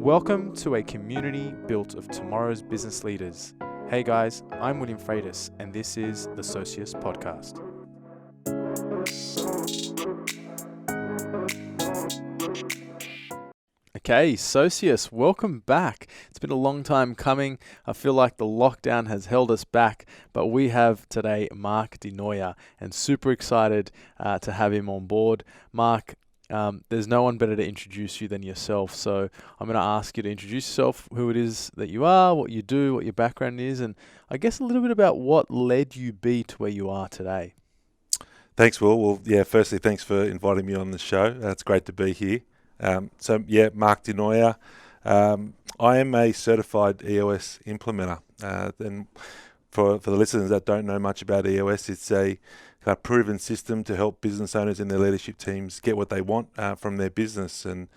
Welcome to a community built of tomorrow's business leaders. Hey guys, I'm William Freitas, and this is the Socius Podcast. Okay, Socius, welcome back. It's been a long time coming. I feel like the lockdown has held us back, but we have today Mark Noia, and super excited to have him on board. Mark, there's no one better to introduce you than yourself, so I'm going to ask you to introduce yourself, who it is that you are, what you do, what your background is, and I guess a little bit about what led you be to where you are today. Thanks, Will. Well, firstly, thanks for inviting me on the show. It's great to be here. Mark Noia. I am a certified EOS implementer. And for the listeners that don't know much about EOS, it's a proven system to help business owners and their leadership teams get what they want from their business. And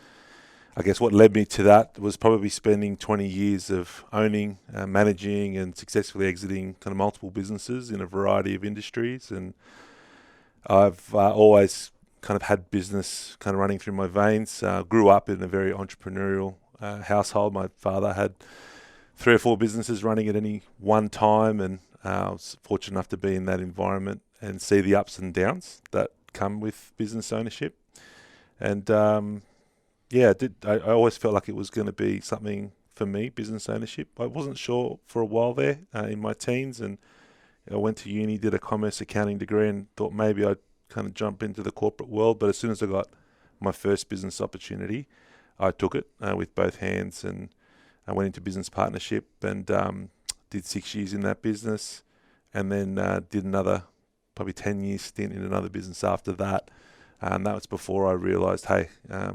I guess what led me to that was probably spending 20 years of owning, managing, and successfully exiting kind of multiple businesses in a variety of industries. And I've always kind of had business kind of running through my veins. Grew up in a very entrepreneurial household. My father had 3 or 4 businesses running at any one time, and I was fortunate enough to be in that environment and see the ups and downs that come with business ownership. And I always felt like it was going to be something for me, business ownership. I wasn't sure for a while there in my teens, and I went to uni, did a commerce accounting degree, and thought maybe I'd kind of jump into the corporate world. But as soon as I got my first business opportunity, I took it with both hands, and I went into business partnership and did 6 years in that business, and then did another probably 10 years stint in another business after that. And that was before I realised, hey, a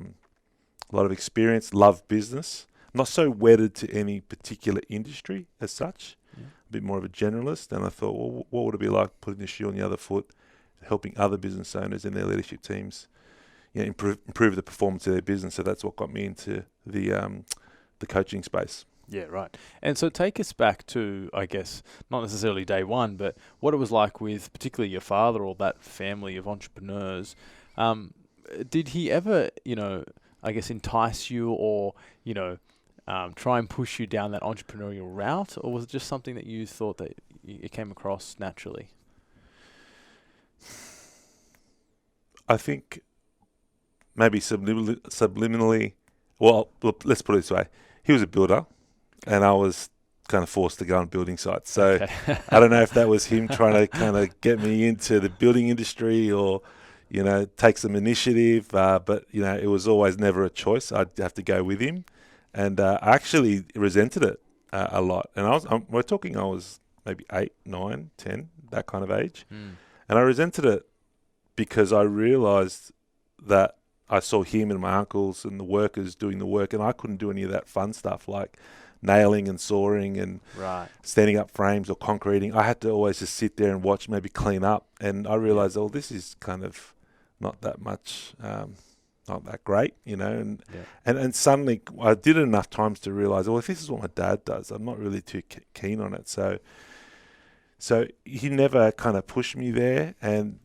lot of experience, love business, not so wedded to any particular industry as such, a bit more of a generalist. And I thought, well, what would it be like putting the shoe on the other foot, helping other business owners and their leadership teams, improve the performance of their business. So that's what got me into the coaching space. Yeah, right. And so take us back to, I guess, not necessarily day one, but what it was like with particularly your father or that family of entrepreneurs. Did he ever, I guess, entice you or, try and push you down that entrepreneurial route? Or was it just something that you thought that you came across naturally? I think maybe subliminally, well, let's put it this way. He was a builder, and I was kind of forced to go on building sites. So okay. I don't know if that was him trying to kind of get me into the building industry or, take some initiative. But it was always never a choice. I'd have to go with him. And I actually resented it a lot. And I was maybe 8, 9, 10, that kind of age. And I resented it because I realised that I saw him and my uncles and the workers doing the work, and I couldn't do any of that fun stuff like nailing and sawing and standing up frames or concreting. I had to always just sit there and watch, maybe clean up. And I realised, this is kind of not that much, not that great, And suddenly I did it enough times to realise, if this is what my dad does, I'm not really too keen on it. So he never kind of pushed me there, and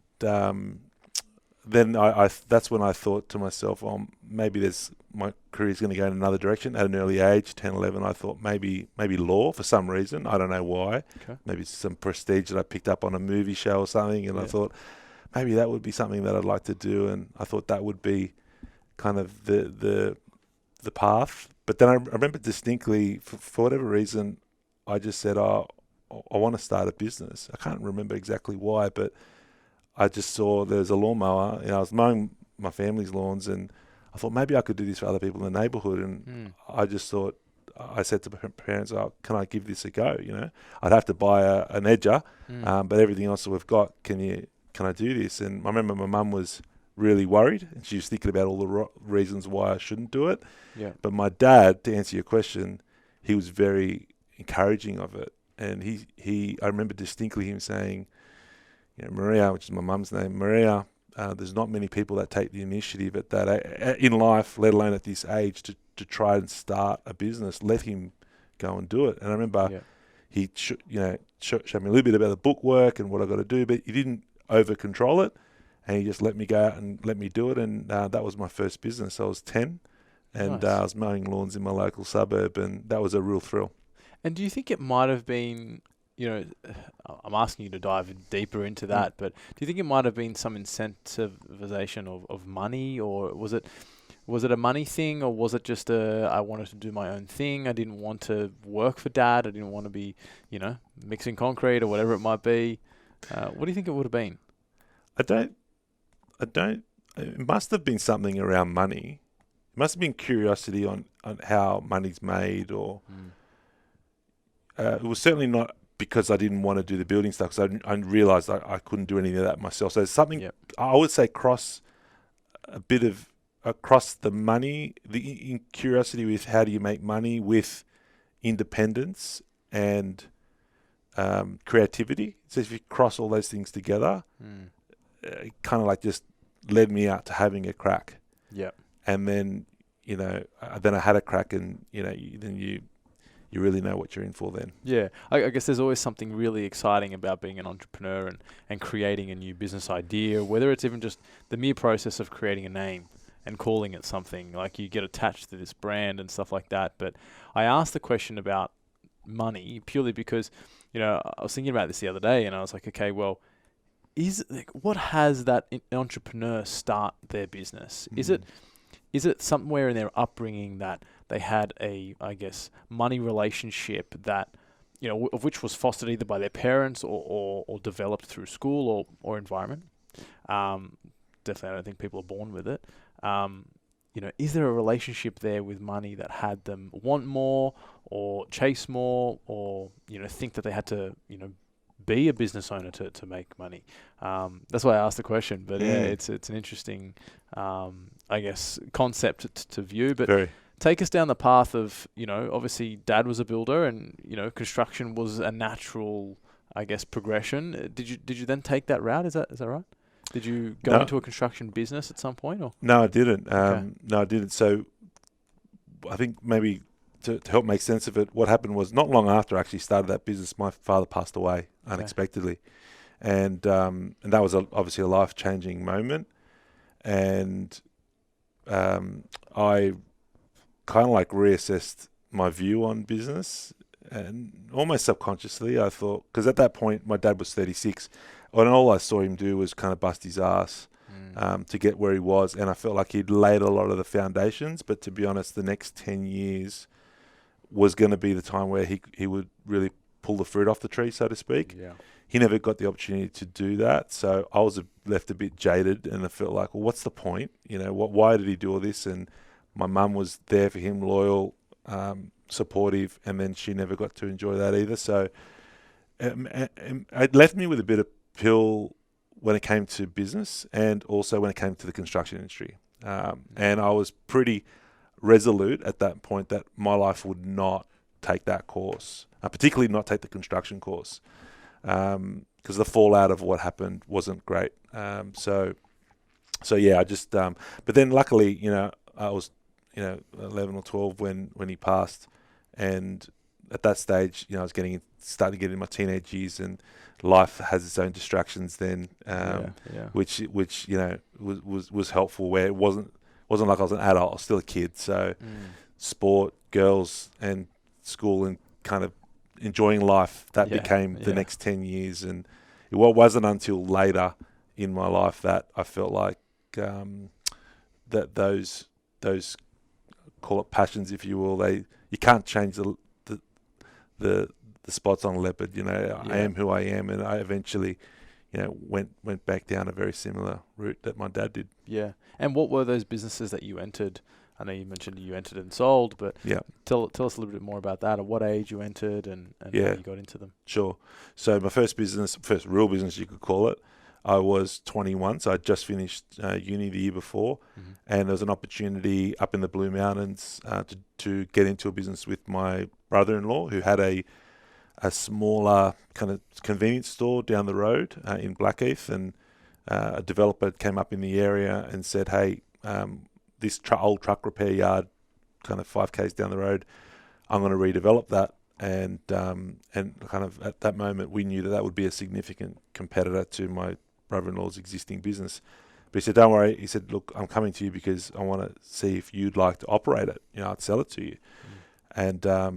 then I that's when I thought to myself, maybe my career's going to go in another direction. At an early age, 10, 11, I thought maybe law for some reason. I don't know why. Okay. Maybe some prestige that I picked up on a movie show or something, and I thought maybe that would be something that I'd like to do, and I thought that would be kind of the path. But then I remember distinctly, for whatever reason, I just said, I want to start a business. I can't remember exactly why, but I just saw there's a lawnmower, I was mowing my family's lawns, and I thought maybe I could do this for other people in the neighbourhood. And I just thought, I said to my parents, can I give this a go? I'd have to buy an edger, but everything else that we've got, can I do this? And I remember my mum was really worried, and she was thinking about all the reasons why I shouldn't do it. Yeah. But my dad, to answer your question, he was very encouraging of it. And I remember distinctly him saying, Maria, which is my mum's name, Maria, there's not many people that take the initiative at that in life, let alone at this age, to try and start a business. Let him go and do it. And I remember he showed me a little bit about the bookwork and what I got to do, but he didn't over control it, and he just let me go out and let me do it. And that was my first business. I was 10, And Nice. I was mowing lawns in my local suburb, and that was a real thrill. And do you think it might have been, you know, I'm asking you to dive deeper into Mm. that, but do you think it might have been some incentivization of money, or was it a money thing, or was it just I wanted to do my own thing? I didn't want to work for dad. I didn't want to be, mixing concrete or whatever it might be. What do you think it would have been? I don't. It must have been something around money. It must have been curiosity on how money's made, or it was certainly not because I didn't want to do the building stuff, because I realised I couldn't do any of that myself. So it's something, Yep. I would say, across the money, the curiosity with how do you make money with independence and creativity. So if you cross all those things together, it kind of like just led me out to having a crack. Yeah. And then, then I had a crack, and, then you really know what you're in for then. Yeah, I guess there's always something really exciting about being an entrepreneur and creating a new business idea, whether it's even just the mere process of creating a name and calling it something. Like, you get attached to this brand and stuff like that. But I asked the question about money purely because, I was thinking about this the other day, and I was like, okay, well, what has that entrepreneur start their business? Is it somewhere in their upbringing that they had a, I guess, money relationship that, of which was fostered either by their parents or developed through school or environment? Definitely, I don't think people are born with it. Is there a relationship there with money that had them want more or chase more, or, think that they had to, be a business owner to make money? That's why I asked the question. But yeah, it's an interesting, I guess, concept to view. But Very. Take us down the path of, obviously Dad was a builder, and, construction was a natural, I guess, progression. Did you then take that route? Is that right? Did you go into a construction business at some point, or? No, I didn't. Okay. No, I didn't. So I think maybe to help make sense of it, what happened was, not long after I actually started that business, my father passed away unexpectedly. And that was obviously a life-changing moment. And I kind of like reassessed my view on business, and almost subconsciously I thought, because at that point my dad was 36, and all I saw him do was kind of bust his ass to get where he was, and I felt like he'd laid a lot of the foundations, but to be honest, the next 10 years was going to be the time where he would really pull the fruit off the tree, so to speak. Yeah. He never got the opportunity to do that, so I was left a bit jaded, and I felt like, well, what's the point? Why did he do all this? And my mum was there for him, loyal, supportive, and then she never got to enjoy that either. So it left me with a bit of pill when it came to business, and also when it came to the construction industry. And I was pretty resolute at that point that my life would not take that course, particularly not take the construction course, because the fallout of what happened wasn't great. So yeah, I just. But then luckily, I was 11 or 12 when he passed, and at that stage, I was starting to get in my teenage years, and life has its own distractions then, which was helpful, where it wasn't like I was an adult, I was still a kid. So sport, girls, and school, and kind of enjoying life, that became the next 10 years. And it wasn't until later in my life that I felt like that those call it passions, if you will, you can't change the spots on a leopard. I am who I am, and I eventually went back down a very similar route that my dad did. Yeah. And what were those businesses that you entered? I know you mentioned you entered and sold, but tell us a little bit more about that. At what age you entered, and how you got into them? Sure. So my first real business, you could call it, I was 21, so I just finished uni the year before, and there was an opportunity up in the Blue Mountains to get into a business with my brother-in-law, who had a smaller kind of convenience store down the road in Blackheath, and a developer came up in the area and said, hey, this old truck repair yard, kind of 5 k's down the road, I'm going to redevelop that. And kind of at that moment, we knew that would be a significant competitor to my brother-in-law's existing business. But he said, don't worry. He said, look, I'm coming to you because I want to see if you'd like to operate it. I'd sell it to you. And, I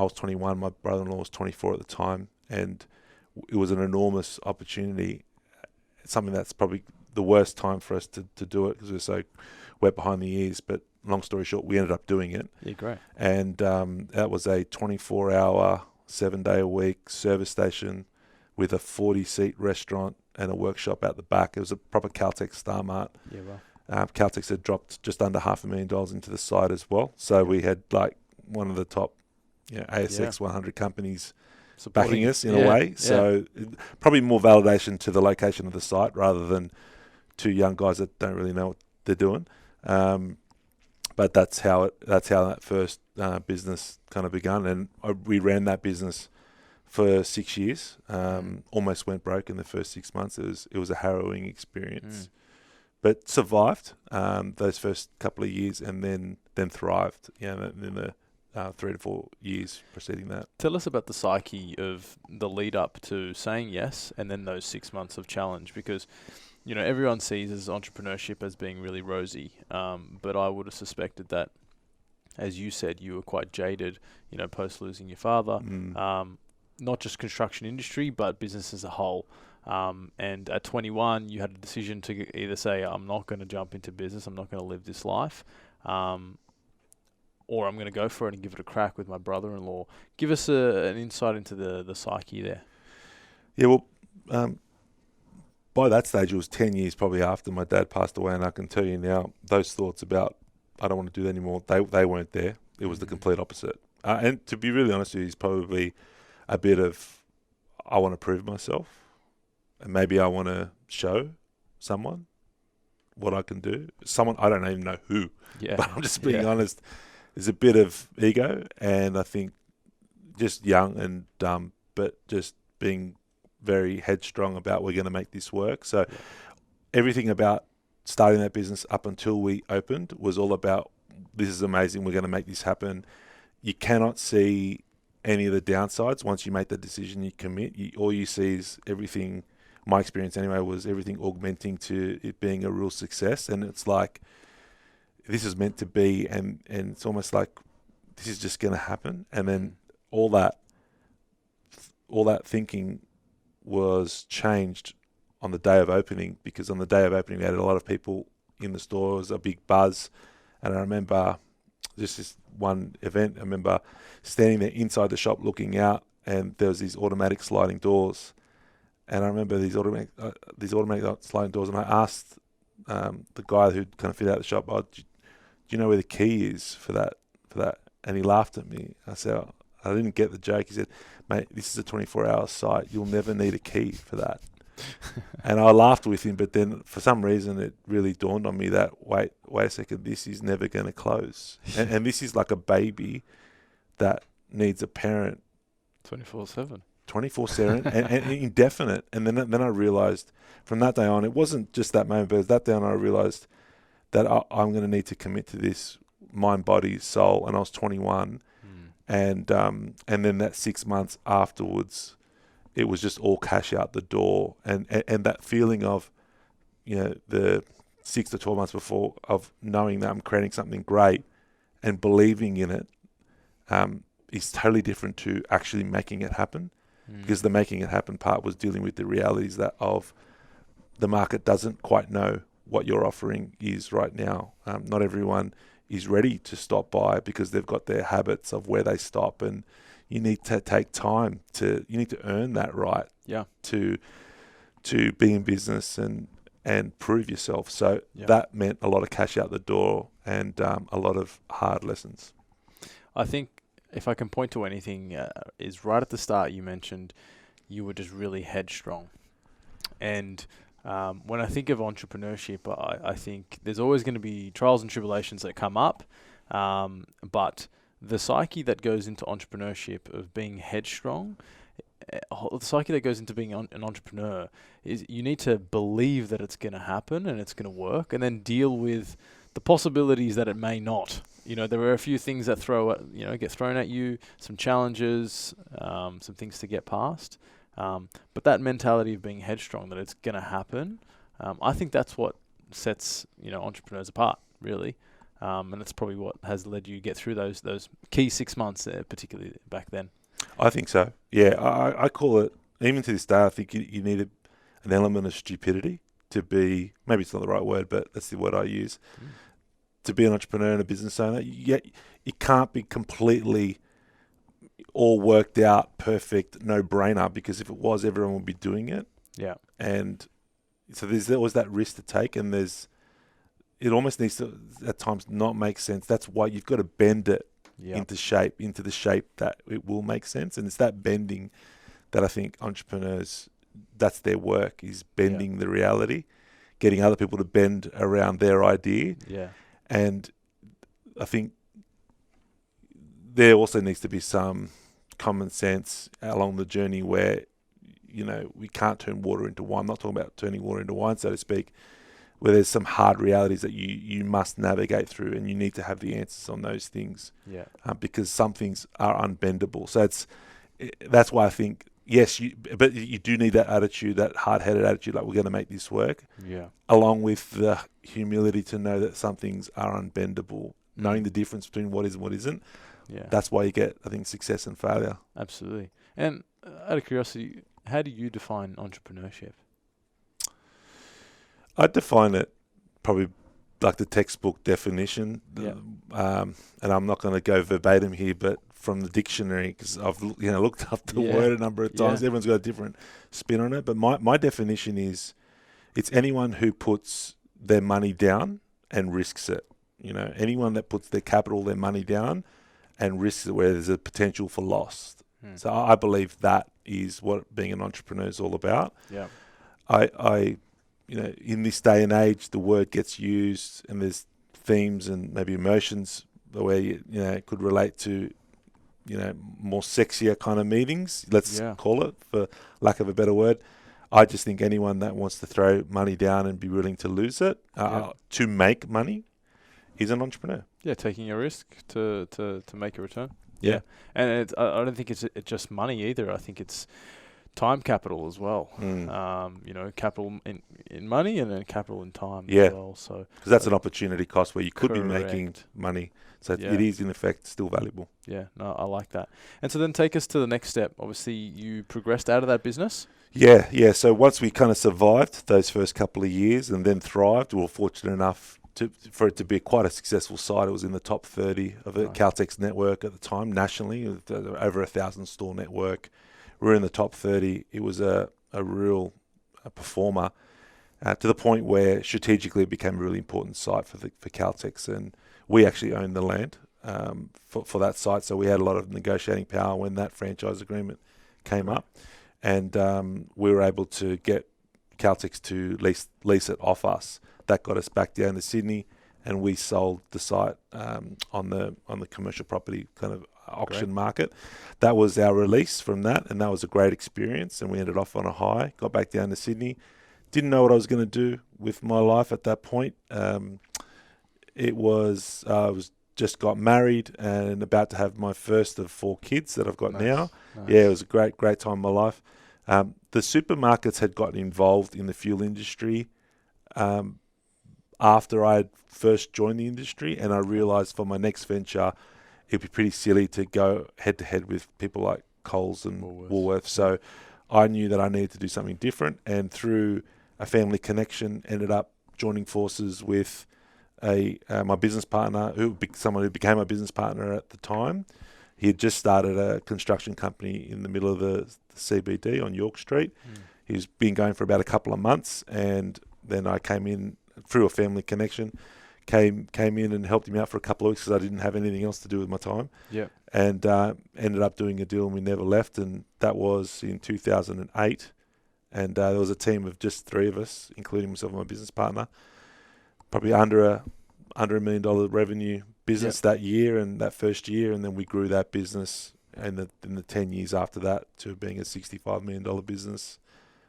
was 21. My brother-in-law was 24 at the time. And it was an enormous opportunity. Something that's probably the worst time for us to do it because we were so wet behind the ears. But long story short, we ended up doing it. Yeah, great. And that was a 24-hour, 7-day-a-week service station with a 40-seat restaurant and a workshop out the back. It was a proper Caltex Star Mart. Yeah, well. Caltex had dropped just under $500,000 into the site as well. So we had like one of the top ASX 100 companies backing us in a way. So probably more validation to the location of the site rather than two young guys that don't really know what they're doing. But that's how that first business kind of begun, and we ran that business for 6 years. Almost went broke in the first 6 months. It was a harrowing experience, but survived those first couple of years, and then thrived. In the 3 to 4 years preceding that. Tell us about the psyche of the lead up to saying yes, and then those 6 months of challenge, because everyone sees entrepreneurship as being really rosy, but I would have suspected that, as you said, you were quite jaded, post losing your father, not just construction industry, but business as a whole. And at 21, you had a decision to either say, I'm not going to jump into business, I'm not going to live this life, or I'm going to go for it and give it a crack with my brother-in-law. Give us an insight into the psyche there. Yeah, well, by that stage, it was 10 years probably after my dad passed away, and I can tell you now, those thoughts about, I don't want to do that anymore, they weren't there. It was the complete opposite. And to be really honest with you, it's probably a bit of, I want to prove myself, and maybe I want to show someone what I can do. Someone, I don't even know who, but I'm just being honest. There's a bit of ego, and I think just young and dumb, but just being very headstrong about we're going to make this work. So everything about starting that business up until we opened was all about, this is amazing, we're going to make this happen. You cannot see any of the downsides. Once you make that decision, you commit, all you see is everything, my experience anyway, was everything augmenting to it being a real success. And it's like, this is meant to be, and it's almost like this is just going to happen. And then all that thinking was changed on the day of opening, because on the day of opening we had a lot of people in the store. It was a big buzz, and I remember just this one event, I remember standing there inside the shop looking out, and there was these automatic sliding doors, and I remember these automatic sliding doors, and I asked the guy who kind of fit out the shop, do you know where the key is for that? And he laughed at me. I said, I didn't get the joke. He said, mate, this is a 24-hour site. You'll never need a key for that. And I laughed with him, but then for some reason it really dawned on me that, wait a second, this is never going to close. And this is like a baby that needs a parent 24/7. 24/7 and indefinite. And then I realized from that day on, it wasn't just that moment, but it was that day on I realized that I'm going to need to commit to this mind, body, soul. And I was 21. And then that 6 months afterwards, it was just all cash out the door. And that feeling of, the 6 to 12 months before, of knowing that I'm creating something great and believing in it, is totally different to actually making it happen. Because the making it happen part was dealing with the realities of the market doesn't quite know what your offering is right now. Not everyone is ready to stop by because they've got their habits of where they stop, and you need to take time you need to earn that right to be in business and prove yourself. So that meant a lot of cash out the door and a lot of hard lessons. I think if I can point to anything, is right at the start you mentioned you were just really headstrong. And when I think of entrepreneurship, I think there's always going to be trials and tribulations that come up, but the psyche that goes into entrepreneurship of being headstrong, the psyche that goes into being an entrepreneur is you need to believe that it's going to happen and it's going to work, and then deal with the possibilities that it may not. There are a few things that get thrown at you, some challenges, some things to get past. But that mentality of being headstrong, that it's going to happen, I think that's what sets entrepreneurs apart, really. And that's probably what has led you get through those key 6 months, particularly back then. I think so. Yeah, I call it, even to this day, I think you need an element of stupidity to be, maybe it's not the right word, but that's the word I use, to be an entrepreneur and a business owner. You can't be completely all worked out, perfect, no-brainer, because if it was, everyone would be doing it. Yeah. And so there's always that risk to take, and it almost needs to, at times, not make sense. That's why you've got to bend it into the shape that it will make sense. And it's that bending that I think entrepreneurs, that's their work, is bending the reality, getting other people to bend around their idea. Yeah. And I think there also needs to be some common sense along the journey where, we can't turn water into wine. I'm not talking about turning water into wine, so to speak, where there's some hard realities that you must navigate through, and you need to have the answers on those things. Yeah. Because some things are unbendable. So that's why I think, yes, but you do need that attitude, that hard-headed attitude, like we're going to make this work. Yeah. Along with the humility to know that some things are unbendable, knowing the difference between what is and what isn't. Yeah. That's why you get, I think, success and failure. Absolutely. And out of curiosity, how do you define entrepreneurship? I define it probably like the textbook definition, and I'm not going to go verbatim here, but from the dictionary, because I've looked up the word a number of times. Everyone's got a different spin on it, but my definition is, it's anyone who puts their money down and risks it. Anyone that puts their capital, their money down, and risks it where there's a potential for loss. So I believe that is what being an entrepreneur is all about. Yeah. I in this day and age, the word gets used, and there's themes and maybe emotions where it could relate to more sexier kind of meetings. Let's call it, for lack of a better word. I just think anyone that wants to throw money down and be willing to lose it to make money is an entrepreneur. Yeah, taking a risk to make a return. Yeah. And I don't think it's just money either. I think it's time capital as well. Capital in money, and then capital in time as well. So, because that's an opportunity cost where you could be making money. So it is, in effect, still valuable. Yeah, no, I like that. And so then take us to the next step. Obviously, you progressed out of that business. Yeah. So once we kind of survived those first couple of years and then thrived, we were fortunate enough for it to be quite a successful site. It was in the top 30 of the Caltech's network at the time, nationally, over 1,000 store network. We were in the top 30. It was a real performer to the point where strategically it became a really important site for Caltech's, and we actually owned the land for that site, so we had a lot of negotiating power when that franchise agreement came up, and we were able to get Caltech's to lease it off us. That got us back down to Sydney, and we sold the site on the commercial property kind of auction market. That was our release from that, and that was a great experience, and we ended off on a high. Got back down to Sydney. Didn't know what I was going to do with my life at that point. I was just got married and about to have my first of 4 kids that I've got now. Nice. Yeah, it was a great time in my life. The supermarkets had gotten involved in the fuel industry after I had first joined the industry, and I realised for my next venture, it'd be pretty silly to go head-to-head with people like Coles and Woolworths. So I knew that I needed to do something different, and through a family connection, ended up joining forces with my business partner, someone who became my business partner at the time. He had just started a construction company in the middle of the CBD on York Street. He's been going for about a couple of months, and then I came in through a family connection, came in and helped him out for a couple of weeks because I didn't have anything else to do with my time. Yeah. And ended up doing a deal, and we never left, and that was in 2008. And there was a team of just 3 of us, including myself and my business partner, probably under $1 million revenue business that year and that first year, and then we grew that business in the 10 years after that to being a $65 million business,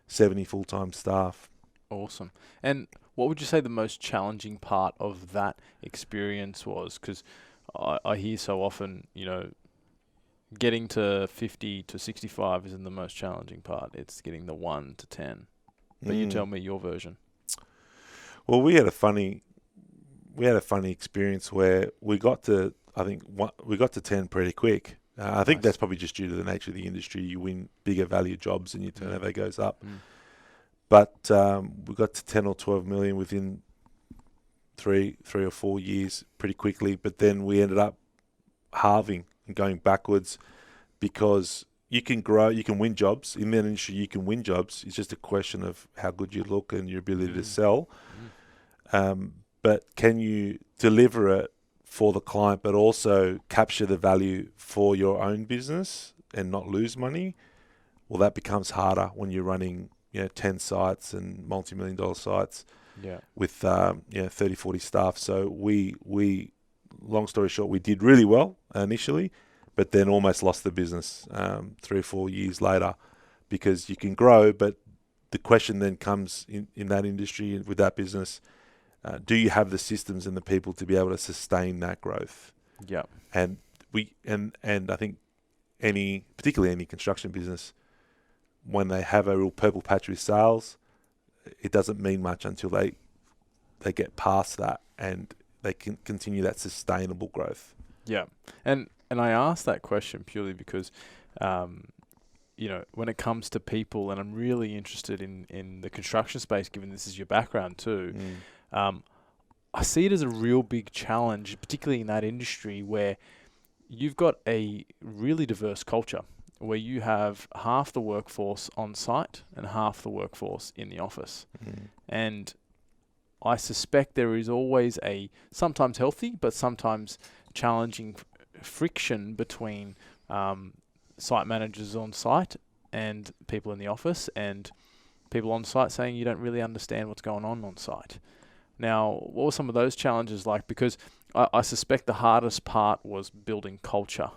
70 full-time staff. Awesome. And what would you say the most challenging part of that experience was? Because I hear so often, getting to 50 to 65 isn't the most challenging part. It's getting the 1 to 10. But you tell me your version. Well, we had a funny experience where we got to, we got to 10 pretty quick. I think Nice. that's probably just due to the nature of the industry. You win bigger value jobs and your turnover goes up. Mm. But we got to 10 or 12 million within three or 4 years pretty quickly. But then we ended up halving and going backwards because you can grow, you can win jobs. In that industry, you can win jobs. It's just a question of how good you look and your ability to sell. But can you deliver it for the client, but also capture the value for your own business and not lose money? Well, that becomes harder when you're running 10 sites and multi-million-dollar sites with 30, 40 staff. So we, long story short, we did really well initially, but then almost lost the business 3 or 4 years later because you can grow, but the question then comes in that industry with that business, do you have the systems and the people to be able to sustain that growth? Yeah. And I think particularly any construction business, when they have a real purple patch with sales, it doesn't mean much until they get past that and they can continue that sustainable growth. Yeah. And I asked that question purely because, when it comes to people, and I'm really interested in the construction space, given this is your background too, I see it as a real big challenge, particularly in that industry where you've got a really diverse culture, where you have half the workforce on site and half the workforce in the office. And I suspect there is always a sometimes healthy, but sometimes challenging friction between site managers on site and people in the office, and people on site saying you don't really understand what's going on site. Now, what were some of those challenges like? Because I suspect the hardest part was building culture.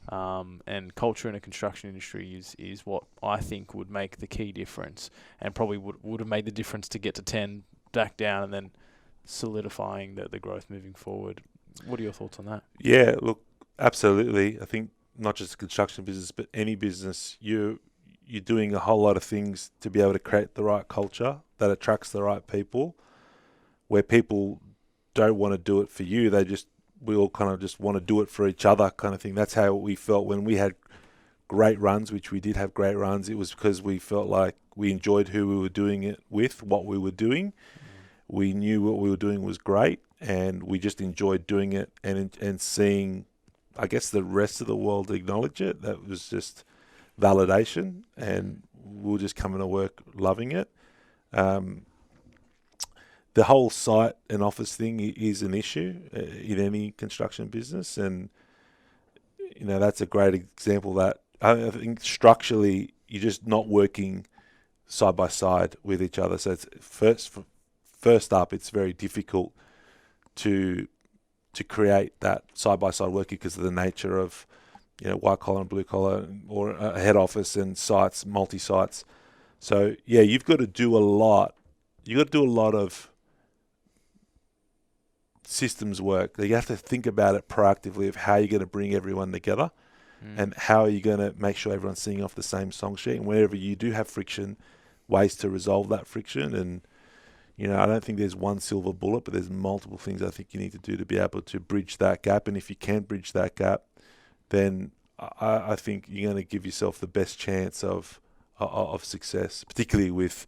And culture in a construction industry is what I think would make the key difference, and probably would have made the difference to get to 10, back down, and then solidifying the growth moving forward. What are your thoughts on that? Yeah, look, absolutely. I think not just the construction business, but any business, you're doing a whole lot of things to be able to create the right culture that attracts the right people, where people don't want to do it for you. We all kind of just want to do it for each other kind of thing. That's how we felt when we had great runs, which we did have great runs. It was because we felt like we enjoyed who we were doing it with, what we were doing. We knew what we were doing was great, and we just enjoyed doing it and seeing, I guess, the rest of the world acknowledge it. That was just validation, and we were just coming to work loving it. The whole site and office thing is an issue in any construction business, and that's a great example that I think structurally you're just not working side by side with each other. So it's first up, it's very difficult to create that side by side working because of the nature of white collar and blue collar, or a head office and sites, multi sites. So yeah, you've got to do a lot. You got to do a lot of systems work. You have to think about it proactively of how you're going to bring everyone together and how are you going to make sure everyone's singing off the same song sheet. And wherever you do have friction, ways to resolve that friction. And, I don't think there's one silver bullet, but there's multiple things I think you need to do to be able to bridge that gap. And if you can bridge that gap, then I think you're going to give yourself the best chance of success, particularly with,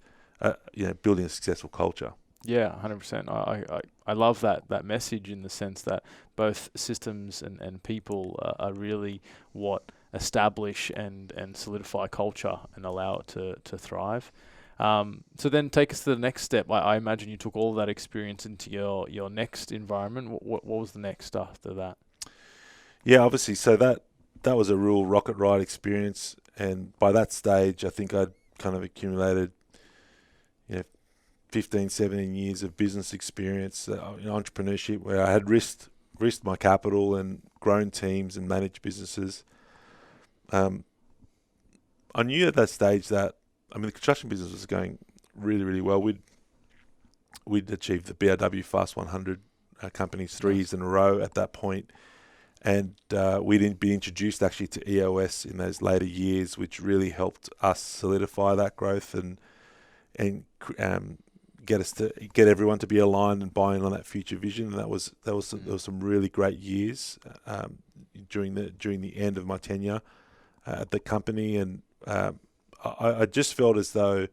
building a successful culture. Yeah, 100%. I love that message, in the sense that both systems and people are really what establish and solidify culture and allow it to thrive. So then take us to the next step. I imagine you took all of that experience into your next environment. What was the next after that? Yeah, obviously. So that was a real rocket ride experience. And by that stage, I think I'd kind of accumulated 15, 17 years of business experience, entrepreneurship, where I had risked my capital and grown teams and managed businesses. I knew at that stage that, the construction business was going really, really well. We'd achieved the BRW Fast 100 companies 3 years in a row at that point. And we'd been introduced actually to EOS in those later years, which really helped us solidify that growth and get everyone to be aligned and buy in on that future vision. And there was some really great years during the end of my tenure at the company, and I just felt as though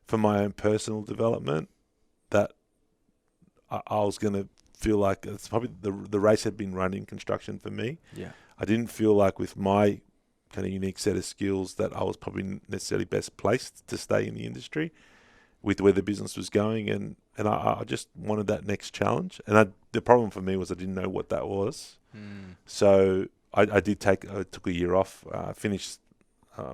for my own personal development that I was going to feel like it's probably the race had been run in construction for me. Yeah. I didn't feel like with my kind of unique set of skills that I was probably necessarily best placed to stay in the industry with where the business was going, and I just wanted that next challenge. And the problem for me was I didn't know what that was. So I took a year off, finished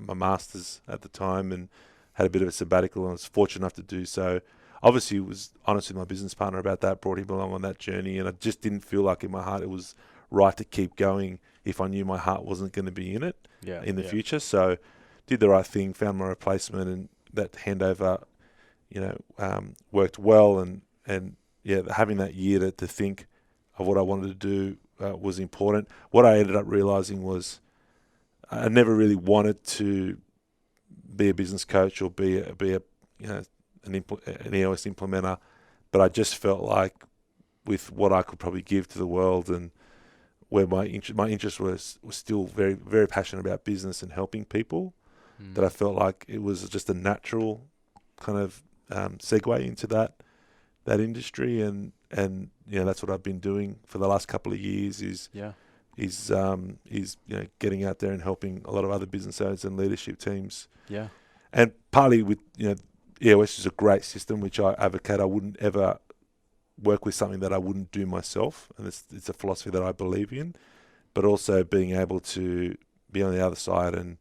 my master's at the time, and had a bit of a sabbatical, and I was fortunate enough to do so. Obviously, was honest with my business partner about that, brought him along on that journey, and I just didn't feel like in my heart it was right to keep going if I knew my heart wasn't going to be in it in the future. So did the right thing, found my replacement, and that handover, worked well. And having that year to think of what I wanted to do was important. What I ended up realizing was I never really wanted to be a business coach or be an EOS implementer, but I just felt like with what I could probably give to the world, and where my interest was still very, very passionate about business and helping people, that I felt like it was just a natural kind of segue into that industry, and that's what I've been doing for the last couple of years is getting out there and helping a lot of other business owners and leadership teams. Yeah. And partly with EOS is a great system which I advocate. I wouldn't ever work with something that I wouldn't do myself, and it's a philosophy that I believe in. But also being able to be on the other side and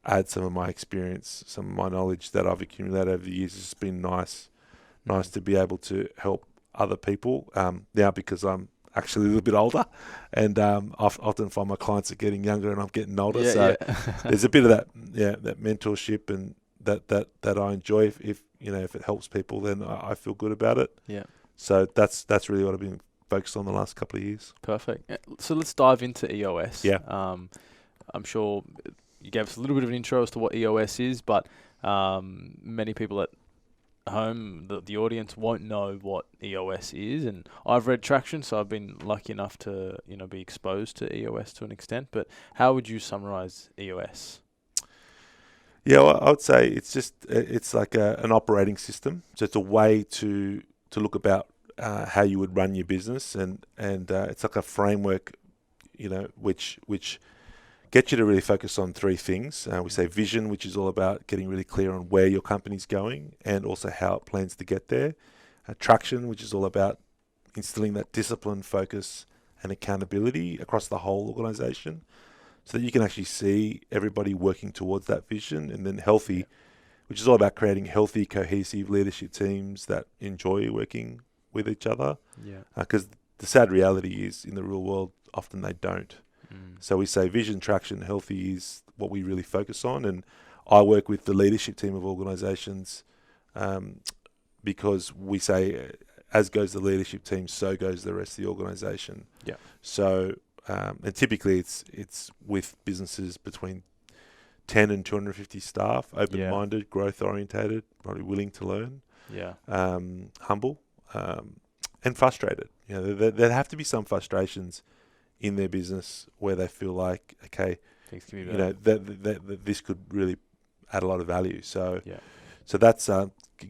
add some of my experience, some of my knowledge that I've accumulated over the years. It's been nice to be able to help other people now, because I'm actually a little bit older, and I often find my clients are getting younger and I'm getting older. There's a bit of that mentorship and that I enjoy. If it helps people, then I feel good about it. Yeah. So that's really what I've been focused on the last couple of years. Perfect. So let's dive into EOS. Yeah. I'm sure you gave us a little bit of an intro as to what EOS is, but many people at home, the audience, won't know what EOS is. And I've read Traction, so I've been lucky enough to be exposed to EOS to an extent. But how would you summarize EOS? Yeah, well, I would say it's like an operating system. So it's a way to look about how you would run your business, and it's like a framework, which gets you to really focus on three things. We say vision, which is all about getting really clear on where your company's going and also how it plans to get there. Traction, which is all about instilling that discipline, focus, and accountability across the whole organization, so that you can actually see everybody working towards that vision. And then healthy, which is all about creating healthy, cohesive leadership teams that enjoy working with each other. Yeah. Because the sad reality is, in the real world, often they don't. So we say vision, traction, healthy is what we really focus on. And I work with the leadership team of organizations because we say, as goes the leadership team, so goes the rest of the organization. Yeah. So, and typically it's with businesses between 10 and 250 staff, open-minded, growth-orientated, probably willing to learn, humble, and frustrated. There have to be some frustrations in their business where they feel like, okay, things can be better. That this could really add a lot of value. So, so that's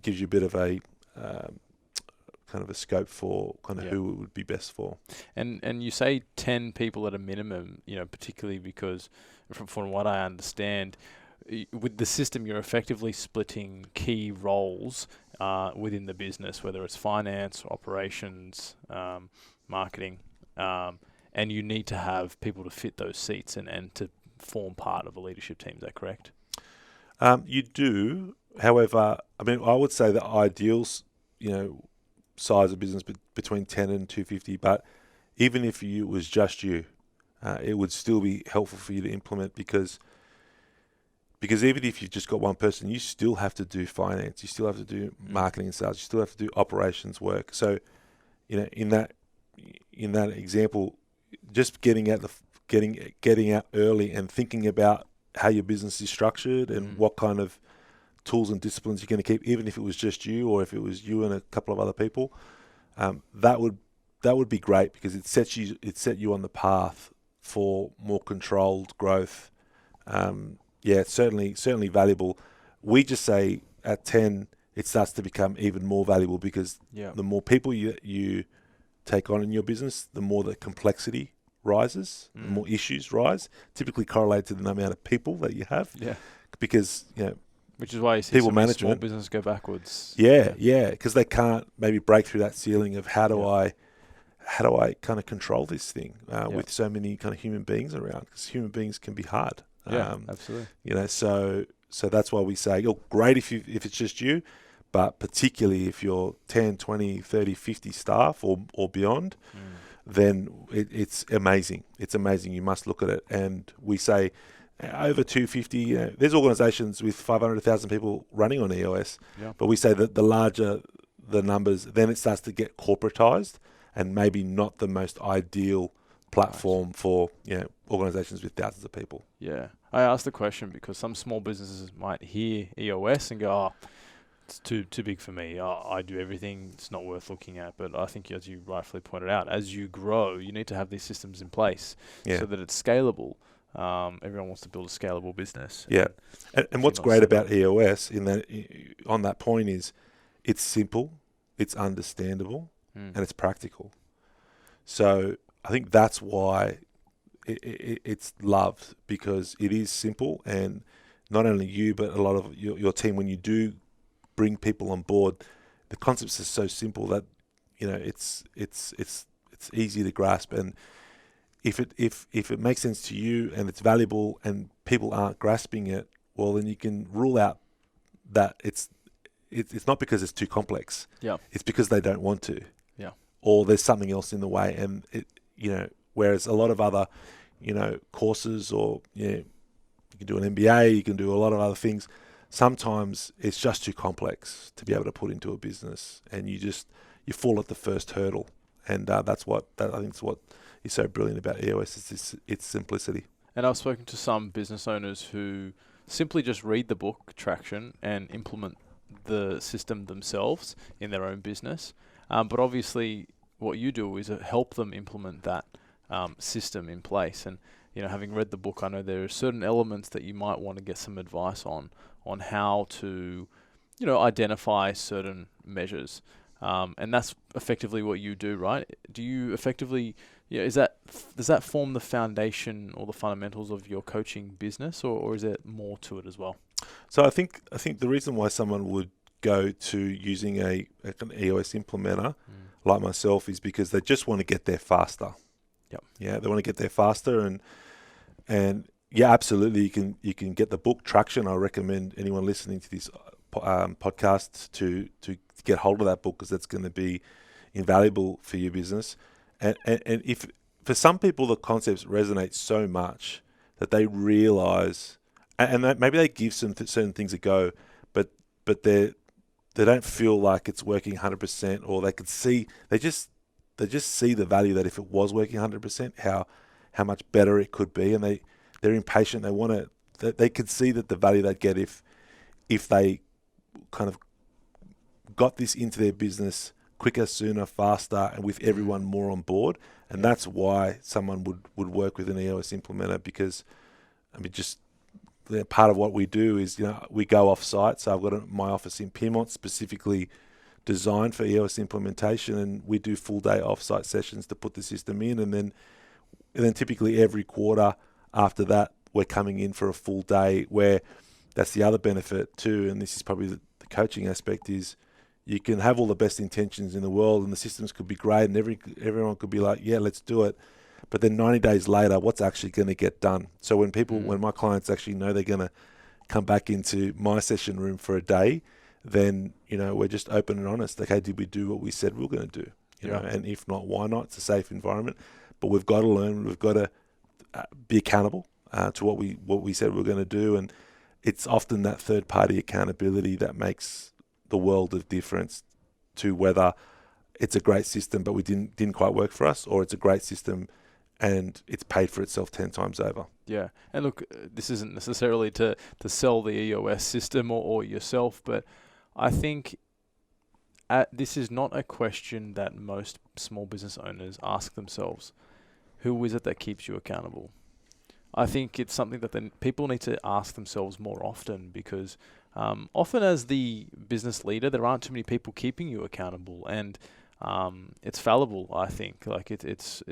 gives you a bit of a kind of a scope for kind of who it would be best for. And you say 10 people at a minimum, particularly because from what I understand, with the system, you're effectively splitting key roles within the business, whether it's finance, operations, marketing, and you need to have people to fit those seats and to form part of a leadership team. Is that correct? You do. However, I would say the ideals, size of business between 10 and 250. But even if it was just you, it would still be helpful for you to implement, because even if you've just got one person, you still have to do finance, you still have to do marketing and sales, you still have to do operations work. So, in that example, just getting out early and thinking about how your business is structured and what kind of tools and disciplines you're going to keep, even if it was just you or if it was you and a couple of other people, that would be great, because it set you on the path for more controlled growth. It's certainly valuable. We just say at 10, it starts to become even more valuable, because the more people you take on in your business, the more the complexity rises, the more issues rise, typically correlated to the amount of people that you have. Yeah. Because, which is why you see people so many management, small business go backwards. Yeah, because they can't maybe break through that ceiling of how do I kind of control this thing with so many kind of human beings around, because human beings can be hard. Yeah, absolutely. So that's why we say, great if it's just you, but particularly if you're 10, 20, 30, 50 staff or beyond, then it's amazing. It's amazing. You must look at it. And we say over 250, there's organizations with 500,000 people running on EOS, but we say that the larger the numbers, then it starts to get corporatized and maybe not the most ideal platform for organizations with thousands of people. Yeah. I asked the question because some small businesses might hear EOS and go, it's too big for me. I do everything. It's not worth looking at. But I think, as you rightfully pointed out, as you grow, you need to have these systems in place so that it's scalable. Everyone wants to build a scalable business. Yeah. And what's great about EOS on that point is it's simple, it's understandable, and it's practical. So I think that's why it's loved, because it is simple, and not only you, but a lot of your team, when you do bring people on board, the concepts are so simple that it's easy to grasp. And if it makes sense to you and it's valuable and people aren't grasping it, well, then you can rule out that it's not because it's too complex. Yeah, it's because they don't want to. Yeah, or there's something else in the way, and whereas a lot of other courses, or you can do an MBA, you can do a lot of other things. Sometimes it's just too complex to be able to put into a business, and you fall at the first hurdle. And that's what I think is what is so brilliant about EOS, is its simplicity. And I've spoken to some business owners who simply just read the book Traction and implement the system themselves in their own business. But obviously, what you do is help them implement that system in place. And having read the book, I know there are certain elements that you might want to get some advice on how to, identify certain measures. And that's effectively what you do, right? Do you effectively, does that form the foundation or the fundamentals of your coaching business, or is there more to it as well? So I think the reason why someone would go to using an EOS implementer like myself is because they just want to get there faster. Yep. Yeah, they want to get there faster, and yeah, absolutely. You can get the book Traction. I recommend anyone listening to this podcast to get hold of that book, because that's going to be invaluable for your business. And if for some people the concepts resonate so much that they realize, and that maybe they give certain things a go, but they don't feel like it's working 100%, or they could see they just see the value that if it was working 100%, how much better it could be, and they're impatient. They want to. They could see that the value they'd get if they kind of got this into their business quicker, sooner, faster, and with everyone more on board. And that's why someone would work with an EOS implementer, because part of what we do is we go off site. So I've got my office in Piedmont specifically designed for EOS implementation, and we do full day off-site sessions to put the system in, and then typically every quarter after that we're coming in for a full day, where that's the other benefit too, and this is probably the coaching aspect, is you can have all the best intentions in the world and the systems could be great and everyone could be like, yeah, let's do it, but then 90 days later, what's actually going to get done? So when my clients actually know they're going to come back into my session room for a day, then we're just open and honest. Okay, did we do what we said we were going to do? You know, and if not, why not? It's a safe environment, but we've got to learn. We've got to be accountable to what we said we were going to do, and it's often that third party accountability that makes the world of difference to whether it's a great system but we didn't quite work for us, or it's a great system and it's paid for itself 10 times over. Yeah. And look, this isn't necessarily to sell the EOS system or yourself, but I think this is not a question that most small business owners ask themselves. Who is it that keeps you accountable? I think it's something that people need to ask themselves more often, because often as the business leader, there aren't too many people keeping you accountable, and it's fallible. I think like it's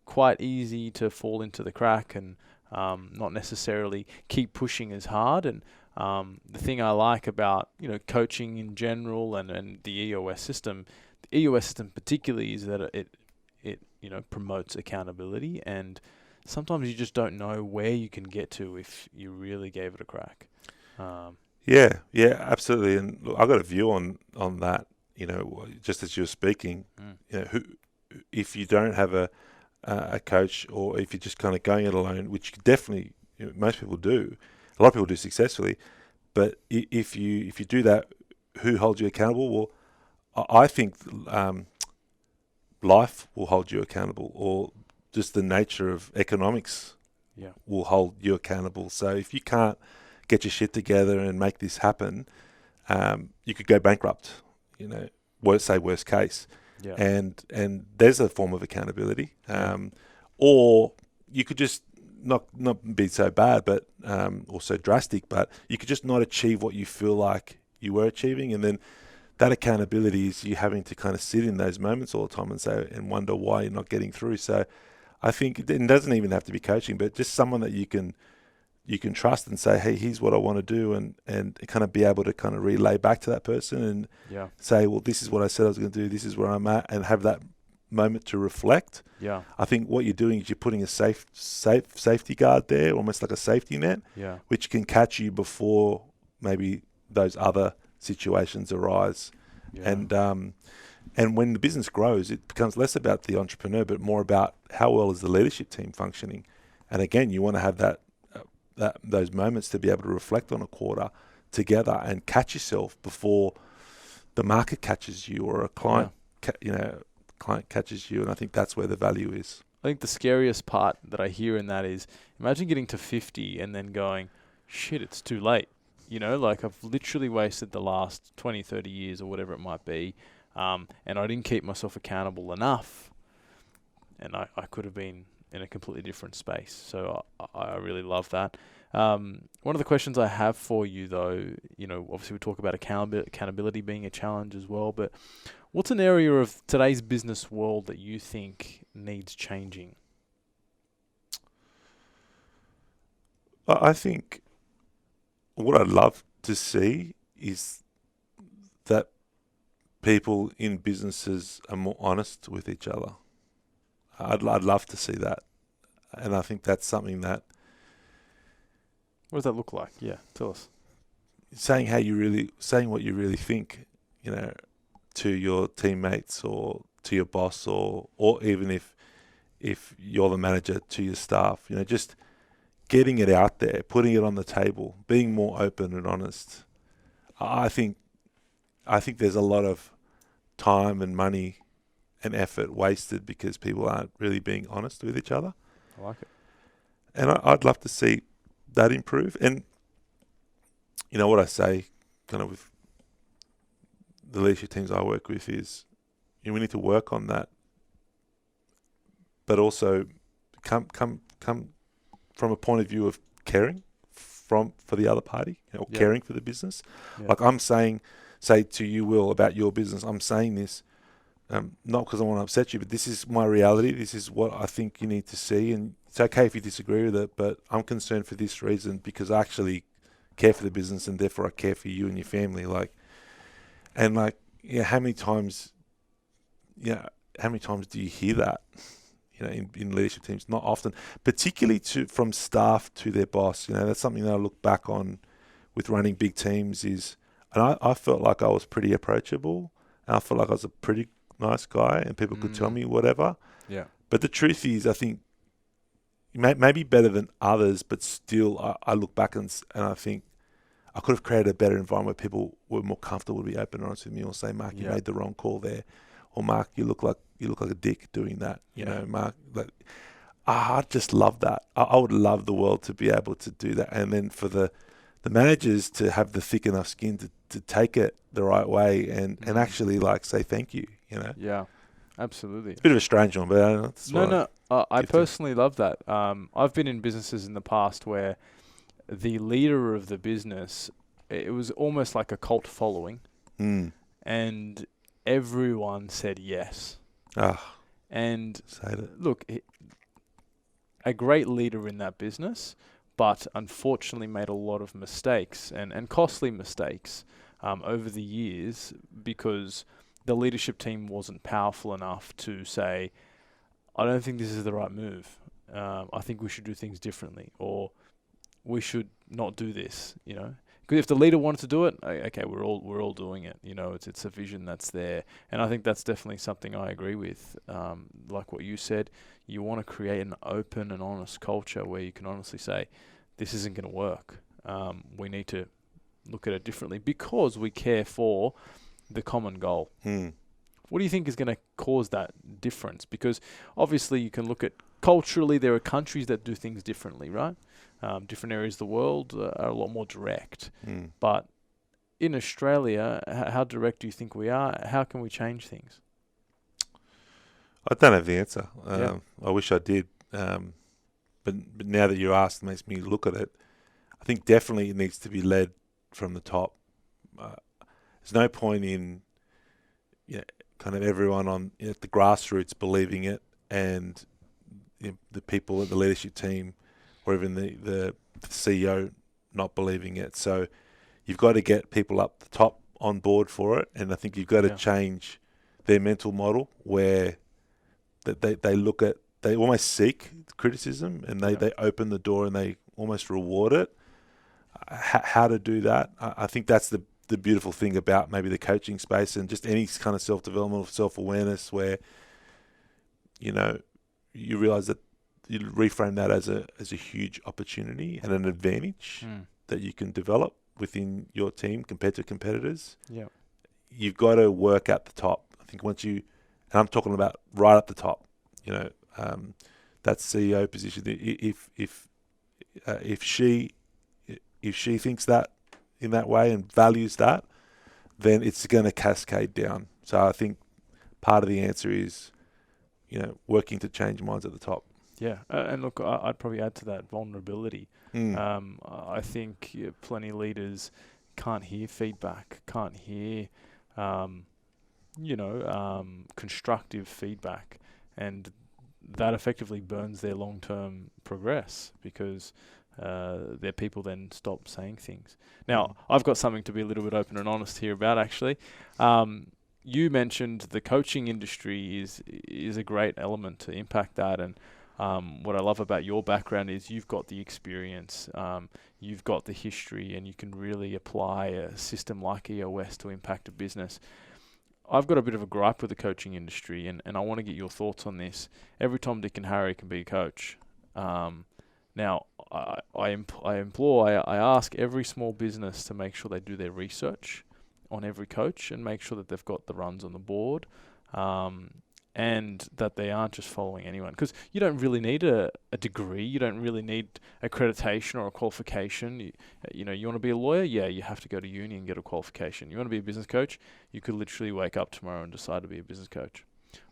quite easy to fall into the crack and not necessarily keep pushing as hard. And the thing I like about coaching in general and the EOS system particularly, is that it promotes accountability, and sometimes you just don't know where you can get to if you really gave it a crack. Yeah, absolutely. And look, I got a view on that. Just as you were speaking, if you don't have a coach, or if you're just kind of going it alone, which definitely most people do, a lot of people do successfully. But if you do that, who holds you accountable? Well, I think life will hold you accountable, or just the nature of economics will hold you accountable. So if you can't get your shit together and make this happen, you could go bankrupt. Worst case. Yeah. And there's a form of accountability. Or you could just not be so bad, but or so drastic, but you could just not achieve what you feel like you were achieving, and then that accountability is you having to kind of sit in those moments all the time and wonder why you're not getting through. So I think it doesn't even have to be coaching, but just someone that you can trust and say, hey, here's what I want to do, and kind of be able to kind of relay back to that person and say, well, this is what I said I was going to do, this is where I'm at, and have that moment to reflect. Yeah. I think what you're doing is you're putting a safety guard there, almost like a safety net, which can catch you before maybe those other situations arise. And when the business grows, it becomes less about the entrepreneur, but more about how well is the leadership team functioning. And again, you want to have those moments to be able to reflect on a quarter together and catch yourself before the market catches you, or a client client catches you. And I think that's where the value is. I think the scariest part that I hear in that is, imagine getting to 50 and then going, shit, it's too late. Like I've literally wasted the last 20, 30 years or whatever it might be. And I didn't keep myself accountable enough. And I could have been in a completely different space. So I really love that. One of the questions I have for you, though, obviously we talk about accountability being a challenge as well, but what's an area of today's business world that you think needs changing? I think what I'd love to see is that people in businesses are more honest with each other. I'd love to see that. And I think that's something that... What does that look like? Yeah, tell us. Saying what you really think, to your teammates or to your boss, or even if you're the manager, to your staff, just getting it out there, putting it on the table, being more open and honest. I think there's a lot of time and money and effort wasted because people aren't really being honest with each other. I like it. And I'd love to see that improve. And what I say kind of with the leadership teams I work with is, we need to work on that, but also come from a point of view of caring for the other party, caring for the business. Like I'm saying, say to you, Will, about your business, I'm saying this, not because I want to upset you, but this is my reality. This is what I think you need to see. And it's okay if you disagree with it, but I'm concerned for this reason, because I actually care for the business, and therefore I care for you and your family. How many times do you hear that, in leadership teams? Not often, particularly from staff to their boss. That's something that I look back on with running big teams and I felt like I was pretty approachable, and I felt like I was a pretty nice guy, and people could tell me whatever. Yeah. But the truth is, I think maybe better than others, but still, I look back and I think I could have created a better environment where people were more comfortable to be open and honest with me, or say, Mark, you made the wrong call there, or Mark, you look like look like a dick doing that. You know, Mark. Like, I just love that. I would love the world to be able to do that, and then for the managers to have the thick enough skin to take it the right way and actually like say thank you. You know. Yeah. Absolutely. It's a bit of a strange one, but that's I personally love that. I've been in businesses in the past where the leader of the business, it was almost like a cult following, and everyone said yes. And look, a great leader in that business, but unfortunately made a lot of mistakes and costly mistakes over the years because the leadership team wasn't powerful enough to say, I don't think this is the right move. I think we should do things differently, or we should not do this. You know, because if the leader wanted to do it, okay, we're all doing it. You know, it's a vision that's there, and I think that's definitely something I agree with. Like what you said, you want to create an open and honest culture where you can honestly say, this isn't going to work. We need to look at it differently because we care for the common goal. What do you think is going to cause that difference? Because obviously you can look at culturally, there are countries that do things differently, right? Different areas of the world are a lot more direct. But in Australia, how direct do you think we are? How can we change things? I don't have the answer. I wish I did. But now that you asked, it makes me look at it. I think definitely it needs to be led from the top. There's no point in kind of everyone on at the grassroots believing it, and the people at the leadership team, or even the CEO not believing it. So you've got to get people up the top on board for it, and I think you've got to change their mental model where that they look at, they almost seek criticism, and they open the door and they almost reward it. How to do that? I think that's the beautiful thing about maybe the coaching space and just any kind of self-development or self-awareness where, you realize that you reframe that as a huge opportunity and an advantage that you can develop within your team compared to competitors. Yeah. You've got to work at the top. I think once you, and I'm talking about right at the top, that CEO position, if she thinks that in that way and values that, then it's going to cascade down. So I think part of the answer is, working to change minds at the top. Yeah, and look, I'd probably add to that vulnerability. I think plenty of leaders can't hear feedback, can't hear, constructive feedback, and that effectively burns their long-term progress because their people then stop saying things. Now, I've got something to be a little bit open and honest here about, actually. You mentioned the coaching industry is a great element to impact that, and what I love about your background is you've got the experience, you've got the history, and you can really apply a system like EOS to impact a business. I've got a bit of a gripe with the coaching industry, and I want to get your thoughts on this. Every Tom, Dick and Harry can be a coach. Now, I ask every small business to make sure they do their research on every coach and make sure that they've got the runs on the board, and that they aren't just following anyone. Because you don't really need a degree, you don't really need accreditation or a qualification. You want to be a lawyer? Yeah, you have to go to uni and get a qualification. You want to be a business coach? You could literally wake up tomorrow and decide to be a business coach.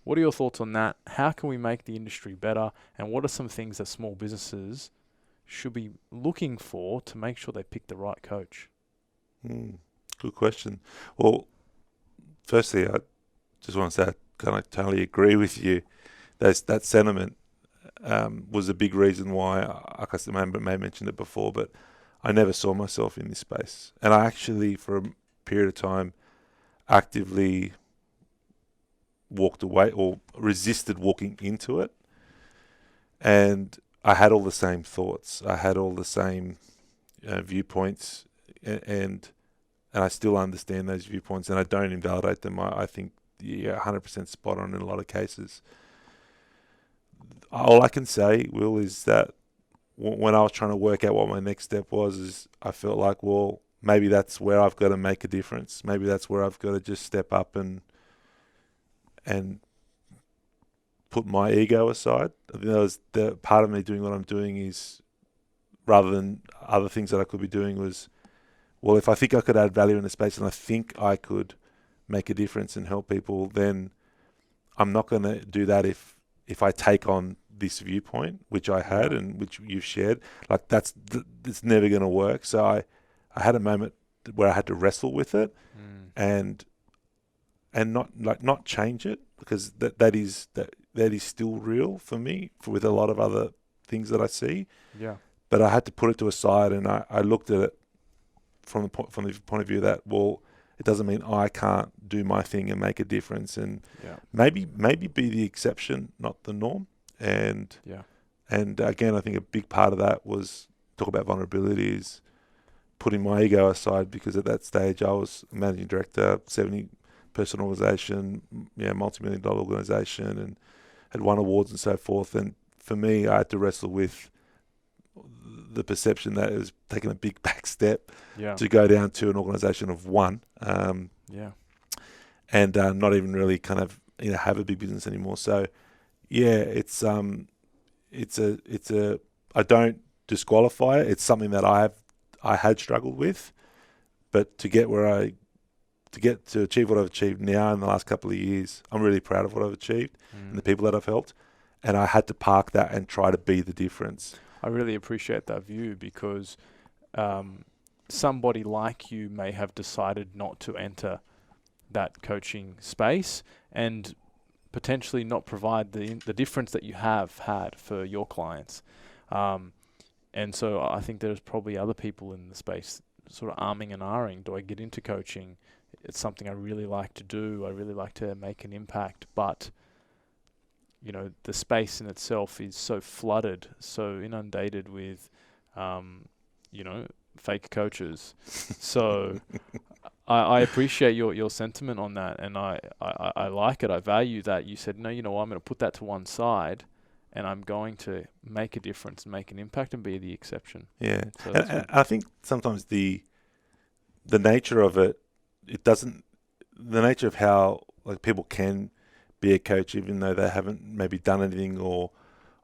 What are your thoughts on that? How can we make the industry better? And what are some things that small businesses should be looking for to make sure they pick the right coach? Good question. Well, firstly, I just want to say I kind of totally agree with you. That sentiment was a big reason why, like I may have mentioned it before, but I never saw myself in this space. And I actually, for a period of time, actively walked away or resisted walking into it. And I had all the same thoughts. I had all the same viewpoints, and I still understand those viewpoints, and I don't invalidate them. I think you're 100% spot on in a lot of cases. All I can say, Will, is that when I was trying to work out what my next step was, is I felt like, well, maybe that's where I've got to make a difference. Maybe that's where I've got to just step up and put my ego aside. I think that was the part of me doing what I'm doing is, rather than other things that I could be doing, was, well, if I think I could add value in a space and I think I could make a difference and help people, then I'm not going to do that if I take on this viewpoint, which I had and which you've shared. Like it's never going to work. So I had a moment where I had to wrestle with it and not change it, because that is still real for me with a lot of other things that I see. Yeah. But I had to put it to a side, and I looked at it from the point of view that, well, it doesn't mean I can't do my thing and make a difference, and maybe be the exception, not the norm. And again, I think a big part of that was talk about vulnerability, is putting my ego aside, because at that stage I was managing director, 70-person organization, multi-million-dollar organization, and had won awards and so forth. And for me, I had to wrestle with the perception that it was taking a big back step to go down to an organization of one, and not even really kind of have a big business anymore. So it's I don't disqualify it. It's something that I had struggled with, but to achieve what I've achieved now in the last couple of years, I'm really proud of what I've achieved and the people that I've helped. And I had to park that and try to be the difference. I really appreciate that view, because somebody like you may have decided not to enter that coaching space and potentially not provide the difference that you have had for your clients. And so I think there's probably other people in the space sort of arming and ahhing. Do I get into coaching? It's something I really like to do. I really like to make an impact, but the space in itself is so flooded, so inundated with, fake coaches. So I appreciate your sentiment on that, and I like it. I value that you said, no, I'm going to put that to one side, and I'm going to make a difference and make an impact and be the exception. Yeah, so and I think sometimes the nature of it, the nature of how people can be a coach, even though they haven't maybe done anything, or